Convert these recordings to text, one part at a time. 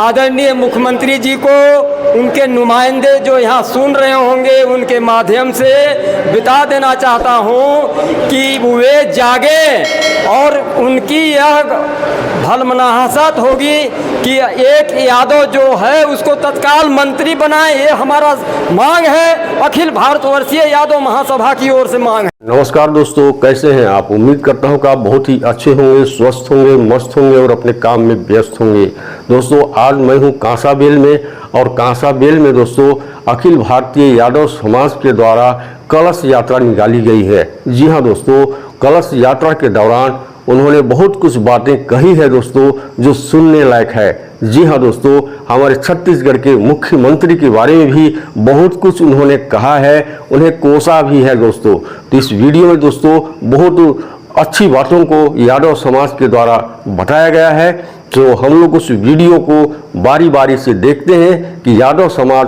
आदरणीय मुख्यमंत्री जी को, उनके नुमाइंदे जो यहाँ सुन रहे होंगे, उनके माध्यम से बता देना चाहता हूँ कि वे जागे और उनकी यह भलमनाहसत होगी कि एक यादव जो है उसको तत्काल मंत्री बनाए। ये हमारा मांग है, अखिल भारतवर्षीय यादव महासभा की ओर से मांग है। नमस्कार दोस्तों, कैसे हैं आप? उम्मीद करता हूं कि आप बहुत ही अच्छे होंगे, स्वस्थ होंगे, मस्त होंगे और अपने काम में व्यस्त होंगे। दोस्तों, आज मैं हूं कांसाबेल में, और कांसाबेल में दोस्तों अखिल भारतीय यादव समाज के द्वारा कलश यात्रा निकाली गई है। जी हाँ दोस्तों, कलश यात्रा के दौरान उन्होंने बहुत कुछ बातें कही है दोस्तों, जो सुनने लायक है। जी हाँ दोस्तों, हमारे छत्तीसगढ़ के मुख्यमंत्री के बारे में भी बहुत कुछ उन्होंने कहा है, उन्हें कोसा भी है दोस्तों। तो इस वीडियो में दोस्तों बहुत अच्छी बातों को यादव समाज के द्वारा बताया गया है। तो हम लोग उस वीडियो को बारी बारी से देखते हैं कि यादव समाज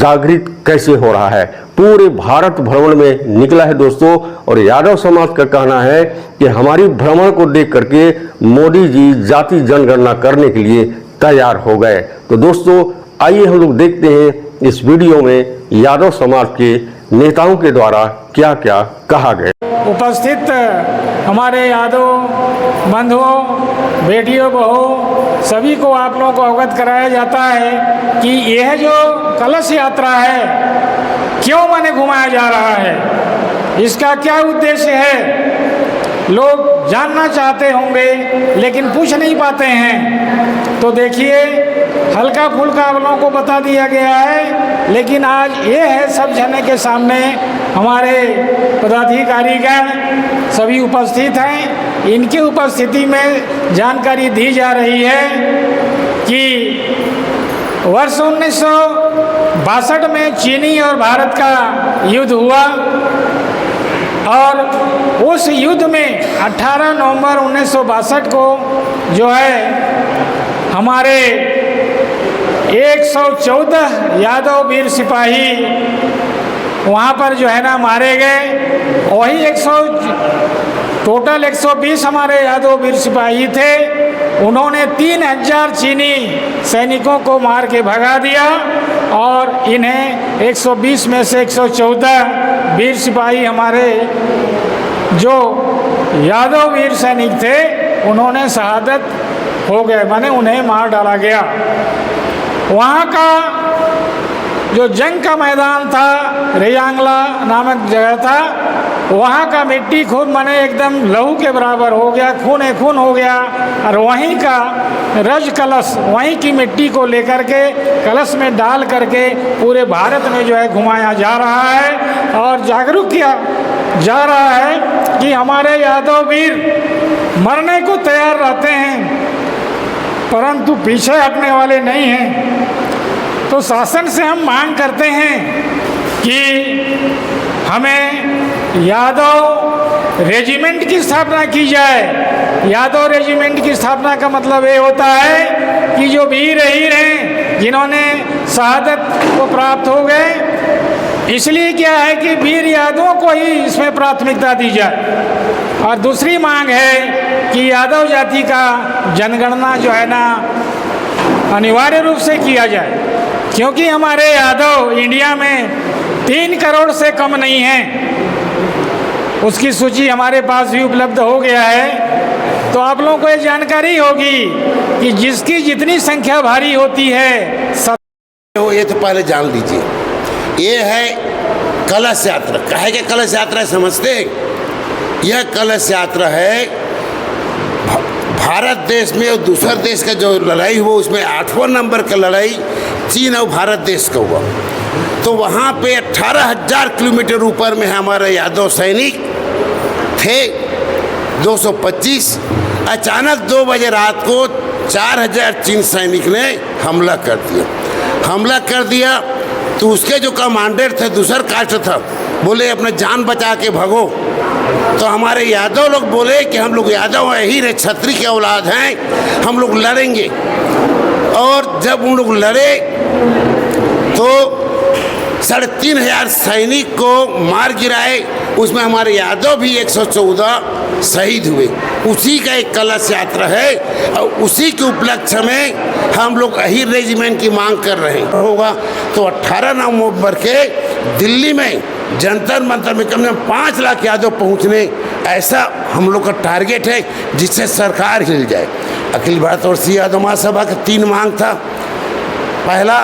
जागृत कैसे हो रहा है। पूरे भारत भ्रमण में निकला है दोस्तों, और यादव समाज का कहना है कि हमारी भ्रमण को देख करके मोदी जी जाति जनगणना करने के लिए तैयार हो गए। तो दोस्तों आइए हम लोग देखते हैं इस वीडियो में यादव समाज के नेताओं के द्वारा क्या क्या कहा गया। उपस्थित हमारे यादव बंधुओं, बेटियों, बहू सभी को आप लोगों को अवगत कराया जाता है कि यह जो कलश यात्रा है क्यों माने घुमाया जा रहा है, इसका क्या उद्देश्य है, लोग जानना चाहते होंगे लेकिन पूछ नहीं पाते हैं। तो देखिए, हल्का फुल्का आप लोगों को बता दिया गया है, लेकिन आज ये है सब जने के सामने हमारे पदाधिकारीगण सभी उपस्थित हैं। इनकी उपस्थिति में जानकारी दी जा रही है कि वर्ष 1962 में चीनी और भारत का युद्ध हुआ, और उस युद्ध में 18 नवंबर 1962 को जो है हमारे 114 यादव वीर सिपाही वहाँ पर जो है ना मारे गए। वही टोटल 120 हमारे यादव वीर सिपाही थे। उन्होंने 3000 चीनी सैनिकों को मार के भगा दिया, और इन्हें 120 में से 114 वीर सिपाही हमारे जो यादव वीर सैनिक थे उन्होंने शहादत हो गए, माने उन्हें मार डाला गया। वहाँ का जो जंग का मैदान था, रेयांगला नामक जगह था, वहाँ का मिट्टी खून माने एकदम लहू के बराबर हो गया, खून खून हो गया। और वहीं का रज कलश, वहीं की मिट्टी को लेकर के कलश में डाल करके पूरे भारत में जो है घुमाया जा रहा है, और जागरूक किया जा रहा है कि हमारे यादव वीर मरने को तैयार रहते हैं परंतु पीछे हटने वाले नहीं हैं। तो शासन से हम मांग करते हैं कि हमें यादव रेजिमेंट की स्थापना की जाए। यादव रेजिमेंट की स्थापना का मतलब ये होता है कि जो वीर हैं जिन्होंने शहादत को प्राप्त हो गए, इसलिए क्या है कि वीर यादवों को ही इसमें प्राथमिकता दी जाए। और दूसरी मांग है कि यादव जाति का जनगणना जो है ना अनिवार्य रूप से किया जाए, क्योंकि हमारे यादव इंडिया में 3 करोड़ से कम नहीं हैं। उसकी सूची हमारे पास भी उपलब्ध हो गया है। तो आप लोगों को ये जानकारी होगी कि जिसकी जितनी संख्या भारी होती है सब ये तो पहले जान लीजिए, ये है कलश यात्रा। काहे के कलश यात्रा समझते? यह कलश यात्रा है भारत देश में और दूसरे देश का जो लड़ाई हुआ, उसमें 8वां नंबर का लड़ाई चीन और भारत देश का हुआ। तो वहाँ पे 18,000 किलोमीटर ऊपर में हमारे यादव सैनिक थे 225। अचानक 2 बजे रात को 4000 चीन सैनिक ने हमला कर दिया। तो उसके जो कमांडर थे, दूसरा कास्ट था, बोले अपने जान बचा के भागो। तो हमारे यादव लोग बोले कि हम लोग यादव ही रहे, छत्री के औलाद हैं, हम लोग लड़ेंगे। और जब उन लोग लड़े तो 3,500 सैनिक को मार गिराए, उसमें हमारे यादव भी 114 शहीद हुए। उसी का एक कलश यात्रा है और उसी के उपलक्ष्य में हम लोग अहीर रेजिमेंट की मांग कर रहे हैं। होगा तो 18 नवंबर के दिल्ली में जंतर मंतर में कम से कम 5 लाख यादव पहुंचने, ऐसा हम लोग का टारगेट है जिससे सरकार हिल जाए। अखिल भारतवर्षीय यादव महासभा का 3 मांग था। पहला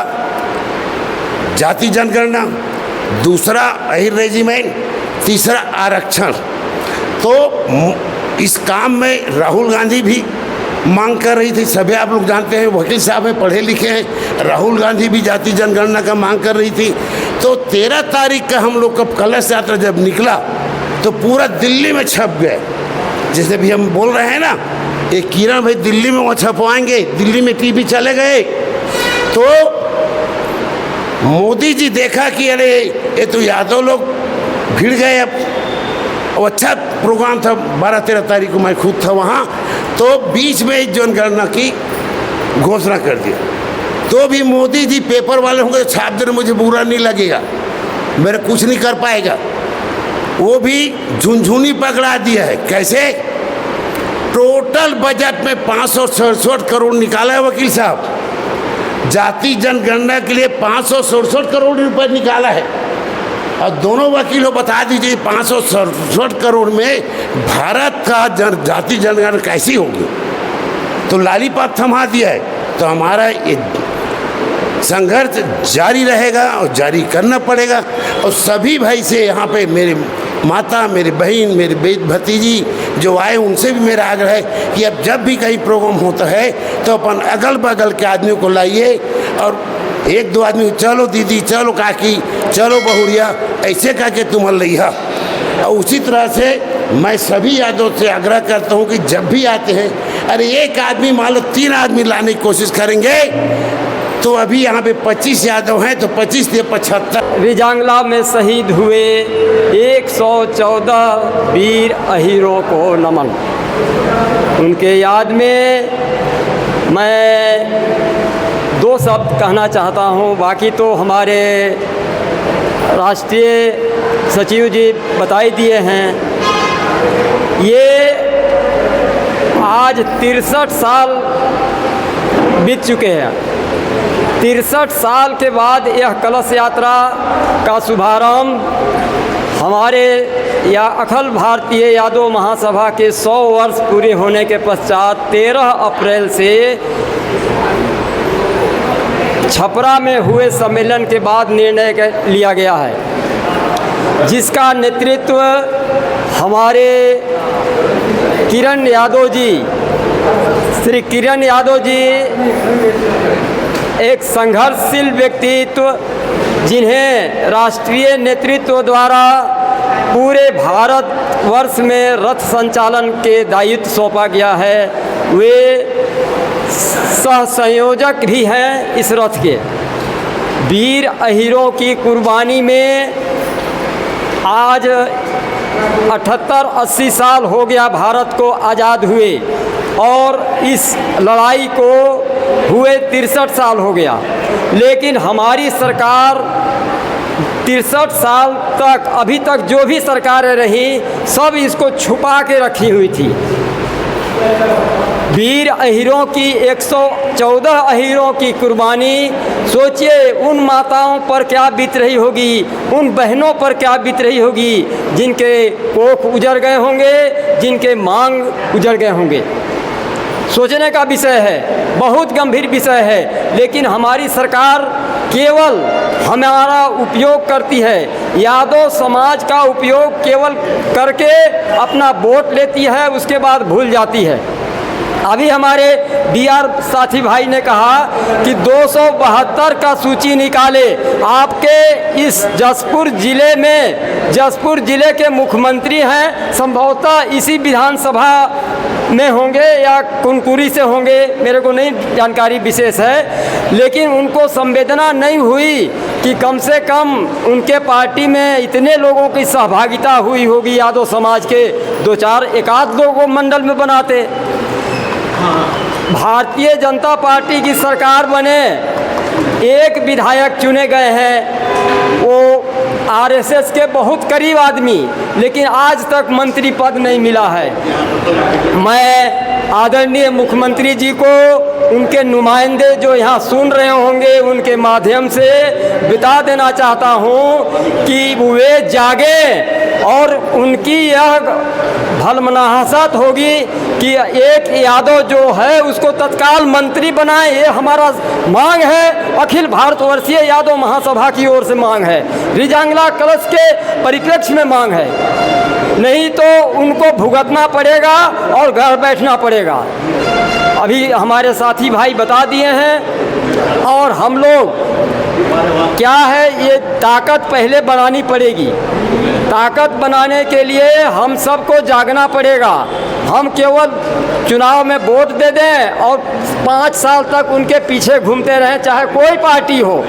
जाति जनगणना, दूसरा अहीर रेजिमेंट, तीसरा आरक्षण। तो इस काम में राहुल गांधी भी मांग कर रही थी। सभी आप लोग जानते हैं, वकील साहब हैं, पढ़े लिखे हैं। राहुल गांधी भी जाति जनगणना का मांग कर रही थी। तो 13 तारीख का हम लोग का कलश यात्रा जब निकला तो पूरा दिल्ली में छप गए। जैसे भी हम बोल रहे हैं ना, एक किरण भाई दिल्ली में वो छपवाएंगे, दिल्ली में टीवी चले गए। तो मोदी जी देखा कि अरे ये तो यादव लोग भिड़ गए। अब अच्छा प्रोग्राम था, 12-13 तारीख को मैं खुद था वहाँ। तो बीच में इस जनगणना की घोषणा कर दिया। तो भी मोदी जी पेपर वाले होंगे तो छाप देने, मुझे बुरा नहीं लगेगा, मेरे कुछ नहीं कर पाएगा। वो भी झुनझुनी पकड़ा दिया है। कैसे? टोटल बजट में 567 करोड़ निकाला है वकील साहब। जाति जनगणना के लिए 567 करोड़ रुपए निकाला है। और दोनों वकीलों बता दीजिए 567 करोड़ में भारत का जाति जनगणना कैसी होगी? तो लालीपाप थमा दिया है। तो हमारा ये संघर्ष जारी रहेगा और जारी करना पड़ेगा। और सभी भाई से यहाँ पे मेरे माता, मेरी बहन, मेरी भतीजी जो आए, उनसे भी मेरा आग्रह है कि अब जब भी कहीं प्रोग्राम होता है तो अपन अगल बगल के आदमियों को लाइए और 1-2 आदमी, चलो दीदी, चलो काकी, चलो बहुरिया, ऐसे कह के तुम लइहा। और उसी तरह से मैं सभी यादव से आग्रह करता हूँ कि जब भी आते हैं, अरे एक आदमी मान लो 3 आदमी लाने की कोशिश करेंगे। तो अभी यहाँ पे 25 यादव हैं तो 25 से 75 रिजांगला में शहीद हुए 114 वीर अहीरों को नमन। उनके याद में मैं 2 शब्द कहना चाहता हूँ, बाकी तो हमारे राष्ट्रीय सचिव जी बता ही दिए हैं। ये आज 63 साल बीत चुके हैं। 63 साल के बाद यह कलश यात्रा का शुभारंभ हमारे या अखिल भारतीय यादव महासभा के 100 वर्ष पूरे होने के पश्चात 13 अप्रैल से छपरा में हुए सम्मेलन के बाद निर्णय लिया गया है, जिसका नेतृत्व हमारे किरण यादव जी, श्री किरण यादव जी एक संघर्षशील व्यक्तित्व, जिन्हें राष्ट्रीय नेतृत्व द्वारा पूरे भारत वर्ष में रथ संचालन के दायित्व सौंपा गया है। वे सह संयोजक भी हैं इस रथ के। वीर अहीरों की कुर्बानी में आज 78-80 साल हो गया भारत को आज़ाद हुए, और इस लड़ाई को हुए 63 साल हो गया। लेकिन हमारी सरकार 63 साल तक, अभी तक जो भी सरकारें रहीं, सब इसको छुपा के रखी हुई थी। वीर अहीरों की 114 अहीरों की कुर्बानी, सोचिए उन माताओं पर क्या बीत रही होगी, उन बहनों पर क्या बीत रही होगी, जिनके कोख उजड़ गए होंगे, जिनके मांग उजड़ गए होंगे। सोचने का विषय है, बहुत गंभीर विषय है। लेकिन हमारी सरकार केवल हमारा उपयोग करती है, यादव समाज का उपयोग केवल करके अपना वोट लेती है, उसके बाद भूल जाती है। अभी हमारे बीआर साथी भाई ने कहा कि 272 का सूची निकाले। आपके इस जसपुर ज़िले में, जसपुर ज़िले के मुख्यमंत्री हैं, संभवतः इसी विधानसभा में होंगे या कुनकुरी से होंगे, मेरे को नहीं जानकारी विशेष है। लेकिन उनको संवेदना नहीं हुई कि कम से कम उनके पार्टी में इतने लोगों की सहभागिता हुई होगी यादव समाज के, 2-4 एकाध लोगों मंडल में बनाते। भारतीय जनता पार्टी की सरकार बने, 1 विधायक चुने गए हैं, वो आरएसएस के बहुत करीब आदमी, लेकिन आज तक मंत्री पद नहीं मिला है। मैं आदरणीय मुख्यमंत्री जी को उनके नुमाइंदे जो यहाँ सुन रहे होंगे उनके माध्यम से बता देना चाहता हूँ कि वे जागे और उनकी यह भलमनाहसत होगी कि एक यादव जो है उसको तत्काल मंत्री बनाए। ये हमारा मांग है, अखिल भारतवर्षीय यादव महासभा की ओर से मांग है, रिजांगला कलश के परिप्रेक्ष्य में मांग है। नहीं तो उनको भुगतना पड़ेगा और घर बैठना पड़ेगा। अभी हमारे साथी भाई बता दिए हैं। और हम लोग क्या है, ये ताकत पहले बनानी पड़ेगी। ताकत बनाने के लिए हम सबको जागना पड़ेगा। हम केवल चुनाव में वोट दे दें और 5 साल तक उनके पीछे घूमते रहें, चाहे कोई पार्टी हो,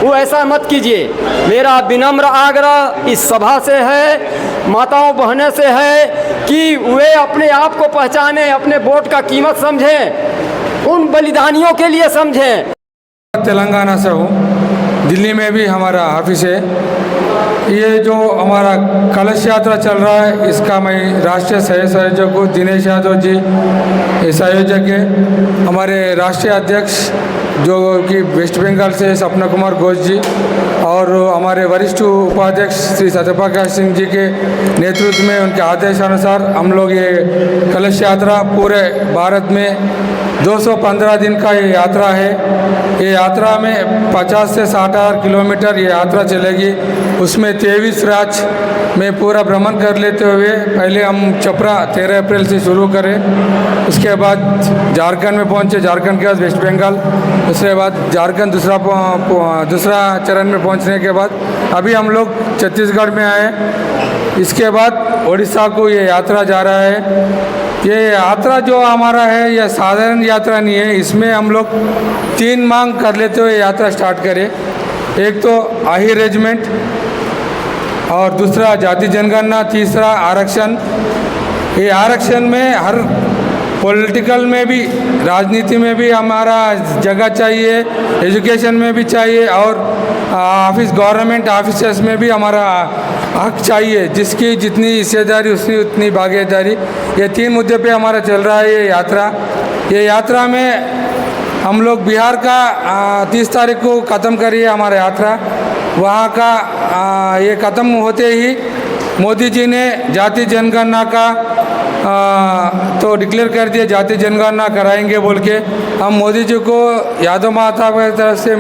वो ऐसा मत कीजिए। मेरा विनम्र आग्रह इस सभा से है, माताओं बहनों से है कि वे अपने आप को पहचानें, अपने वोट का कीमत समझें, उन बलिदानियों के लिए समझें। तेलंगाना से हूँ, दिल्ली में भी हमारा ऑफिस है। ये जो हमारा कलश यात्रा चल रहा है, इसका मैं राष्ट्रीय सह संयोजक हूँ। दिनेश यादव जी संयोजक है। हमारे राष्ट्रीय अध्यक्ष जो कि वेस्ट बंगाल से सपना कुमार घोष जी, और हमारे वरिष्ठ उपाध्यक्ष श्री सत्यप्रकाश सिंह जी के नेतृत्व में उनके आदेशानुसार हम लोग ये कलश यात्रा पूरे भारत में 215 दिन का ये यात्रा है। ये यात्रा में 50 से 60 किलोमीटर ये यात्रा चलेगी। उसमें 23 राज्य में पूरा भ्रमण कर लेते हुए पहले हम चपरा 13 अप्रैल से शुरू करें, उसके बाद झारखंड में पहुंचे, झारखंड के बाद वेस्ट बंगाल, उसके बाद झारखंड दूसरा चरण में पहुंचने के बाद अभी हम लोग छत्तीसगढ़ में आए। इसके बाद उड़ीसा को ये यात्रा जा रहा है। ये यात्रा जो हमारा है यह साधारण यात्रा नहीं है। इसमें हम लोग 3 मांग कर लेते हुए यात्रा स्टार्ट करें। एक तो आहिर रेजिमेंट, और दूसरा जाति जनगणना, तीसरा आरक्षण। ये आरक्षण में हर पॉलिटिकल में भी, राजनीति में भी हमारा जगह चाहिए, एजुकेशन में भी चाहिए, और ऑफिस गवर्नमेंट ऑफिसर्स में भी हमारा हक चाहिए। जिसकी जितनी हिस्सेदारी उसकी उतनी भागीदारी। ये 3 मुद्दे पे हमारा चल रहा है ये यात्रा। ये यात्रा में हम लोग बिहार का 30 तारीख को ख़त्म करिए हमारा यात्रा। वहाँ का ये ख़त्म होते ही मोदी जी ने जाति जनगणना का तो डिक्लेयर कर दिया, जाति जनगणना कराएंगे बोल के। हम मोदी जी को यादव महासभा की तरफ से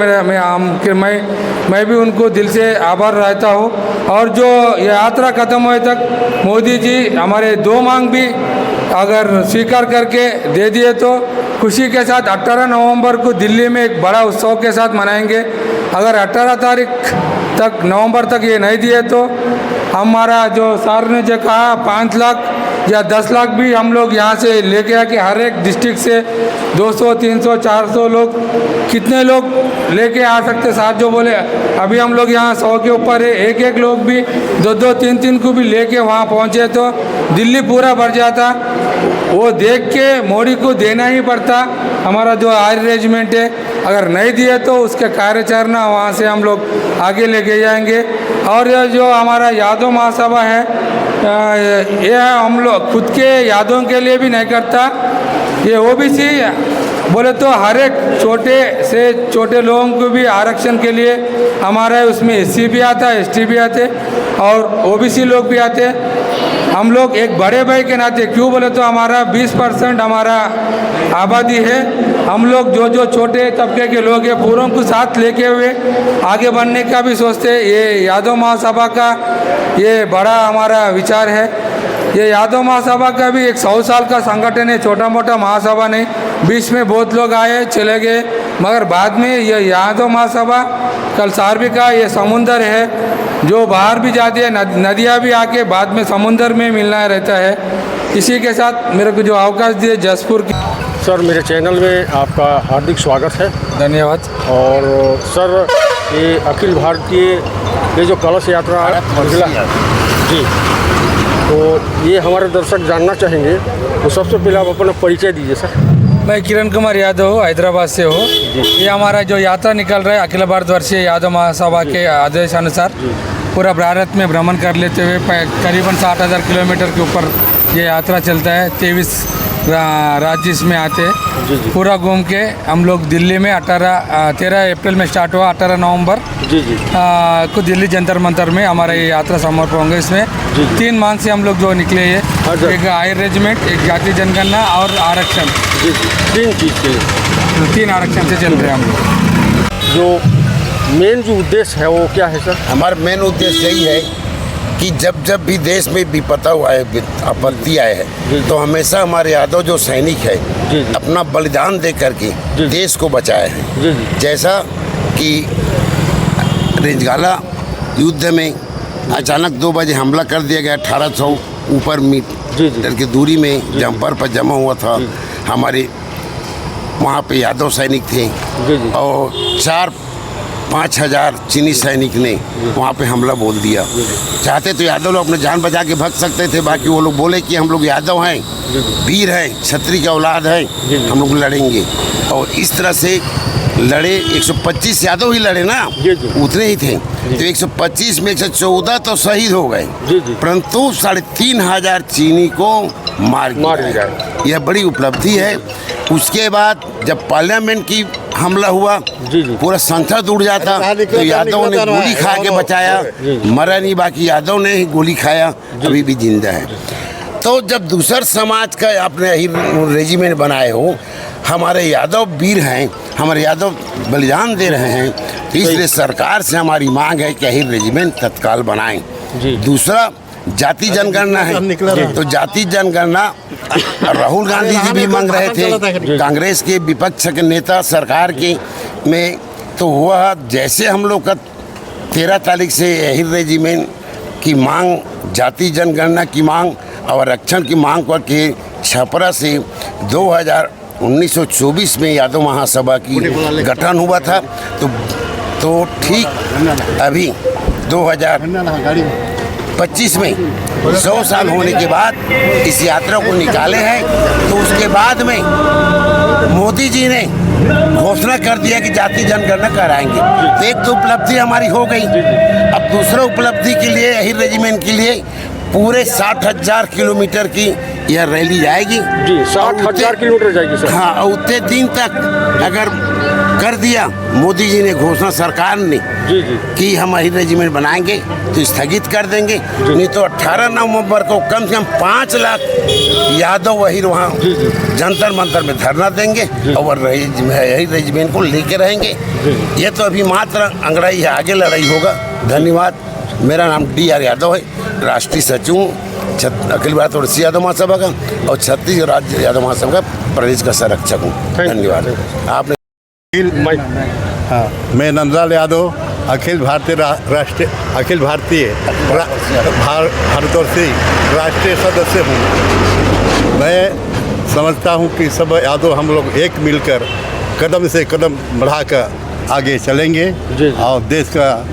मैं भी उनको दिल से आभार रहता हूँ। और जो यात्रा ख़त्म होए तक मोदी जी हमारे 2 मांग भी अगर स्वीकार करके दे दिए तो खुशी के साथ 18 नवंबर को दिल्ली में एक बड़ा उत्सव के साथ मनाएंगे। अगर 18 तारीख तक नवंबर तक ये नहीं दिए तो हमारा जो सर ने जो कहा 5 लाख या 10 लाख भी हम लोग यहाँ से लेके आके हर एक डिस्ट्रिक्ट से 200, 300, 400 लोग, कितने लोग लेके आ सकते साथ जो बोले। अभी हम लोग यहाँ 100 के ऊपर है। एक लोग भी 2-2, 3-3 को भी लेके वहाँ पहुँचे तो दिल्ली पूरा भर जाता। वो देख के मोदी को देना ही पड़ता। हमारा जो आर्य रेजिमेंट है, अगर नहीं दिए तो उसके कार्यचरणा वहाँ से हम लोग आगे लेके जाएंगे। और जो हमारा यादव महासभा है, ये हम लोग खुद के यादों के लिए भी नहीं करता। ये ओबीसी बोले तो हर एक छोटे से छोटे लोगों को भी आरक्षण के लिए हमारा उसमें एससी भी आता है, एसटी भी आते और ओबीसी लोग भी आते। हम लोग एक बड़े भाई के नाते, क्यों बोले तो हमारा 20% हमारा आबादी है। हम लोग जो छोटे तबके के लोग हैं पूरों को साथ लेके हुए आगे बढ़ने का भी सोचते हैं। ये यादव महासभा का ये बड़ा हमारा विचार है। ये यादव महासभा का भी एक 100 साल का संगठन है, छोटा मोटा महासभा नहीं। बीच में बहुत लोग आए चले गए, मगर बाद में ये यादव महासभा कल सारवी का ये समुंदर है जो बाहर भी जाती है, नदियाँ भी आके बाद में समुंदर में मिलना रहता है। इसी के साथ मेरे को जो अवकाश दिए जसपुर की। सर, मेरे चैनल में आपका हार्दिक स्वागत है। धन्यवाद। और सर, ये अखिल भारतीय ये जो कलश यात्रा जिला जी, तो ये हमारे दर्शक जानना चाहेंगे, तो सबसे पहले आप अपना परिचय दीजिए सर। मैं किरण कुमार यादव हैदराबाद से हूँ। ये हमारा जो यात्रा निकल रहा है अखिल भारतवर्षीय यादव महासभा के आदेशानुसार पूरा भारत में भ्रमण कर लेते हुए करीबन 60,000 किलोमीटर के ऊपर ये यात्रा चलता है। 23 राज्य इसमें आते हैं। पूरा घूम के हम लोग दिल्ली में 13 अप्रैल में स्टार्ट हुआ, 18 नवंबर को दिल्ली जंतर मंतर में हमारा ये यात्रा समापन होंगे। इसमें 3 मांग से हम लोग जो निकले हैं, एक आयर रेजिमेंट, एक जाति जनगणना और आरक्षण। 3 चीज़ के लिए 3 आरक्षण से चल रहे हैं हम लोग। जो मेन जो उद्देश्य है वो क्या है सर? हमारा मेन उद्देश्य यही है कि जब भी देश में विपदा आए, आपत्ति आए है, तो हमेशा हमारे यादव जो सैनिक है अपना बलिदान दे करके देश को बचाए हैं। जैसा कि रेंजगाला युद्ध में अचानक 2 बजे हमला कर दिया गया, 1800 ऊपर मीटर की दूरी में जंपर पर जमा हुआ था। हमारे वहाँ पे यादव सैनिक थे और 4-5 हज़ार चीनी सैनिक ने वहाँ पे हमला बोल दिया। चाहते तो यादव लोग अपने जान बचा के भाग सकते थे, बाकी वो लोग बोले कि हम लोग यादव हैं, वीर हैं, क्षत्रिय की औलाद है, हम लोग लड़ेंगे। और इस तरह से लड़े। 125 यादव ही लड़े ना, उतने ही थे। तो 125 में 114 तो शहीद हो गए, परंतु 3,500 चीनी को मार दिया। यह बड़ी उपलब्धि है। उसके बाद जब पार्लियामेंट की हमला हुआ, पूरा संसद उड़ जाता, तो यादव ने गोली खा के बचाया, मरा नहीं, बाकी यादव ने ही गोली खाया, अभी भी जिंदा है। तो जब दूसर समाज का आपने ही रेजिमेंट बनाए हो, हमारे यादव वीर हैं, हमारे यादव बलिदान दे रहे हैं, तो इसलिए सरकार से हमारी मांग है कि अहिर रेजिमेंट तत्काल बनाएं। दूसरा जाति जनगणना है, तो जाति जनगणना राहुल गांधी जी भी मांग रहे थे, कांग्रेस के विपक्ष के नेता सरकार के में, तो वह जैसे हम लोग का 13 तारीख से अहिर रेजिमेंट की मांग, जाति जनगणना की मांग और आरक्षण की मांग करके छपरा से 1924 में यादव महासभा की गठन हुआ था। तो ठीक अभी 2025 में 100 साल होने के बाद इस यात्रा को निकाले हैं। तो उसके बाद में मोदी जी ने घोषणा कर दिया कि जाति जनगणना कराएंगे। तो एक तो उपलब्धि हमारी हो गई। अब दूसरा उपलब्धि के लिए अहिर रेजिमेंट के लिए पूरे 60,000 किलोमीटर की यह रैली जाएगी। 60,000 किलोमीटर जाएगी सर? हाँ, और उतने दिन तक अगर कर दिया मोदी जी ने घोषणा, सरकार ने कि हम अहिर रेजिमेंट बनाएंगे, तो स्थगित कर देंगे। नहीं तो 18 नवंबर को कम से कम 5 लाख यादव अहिर वहाँ जंतर मंतर में धरना देंगे और अहिर रेजिमेंट को लेके रहेंगे। ये तो अभी मात्र अंगड़ाई है, आगे लड़ाई होगा। धन्यवाद। मेरा नाम DR यादव है, राष्ट्रीय सचिव अखिल भारतीय यादव महासभा का और छत्तीसगढ़ राज्य यादव महासभा का प्रदेश का संरक्षक हूँ। धन्यवाद। आपने हाँ, मैं नंदलाल यादव अखिल भारतीय भारतवर्षीय राष्ट्रीय सदस्य हूँ। मैं समझता हूँ कि सब यादव हम लोग एक मिलकर कदम से कदम बढ़ाकर आगे चलेंगे और देश का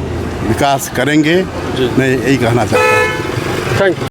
विकास करेंगे। मैं यही कहना चाहता हूँ। Thank you.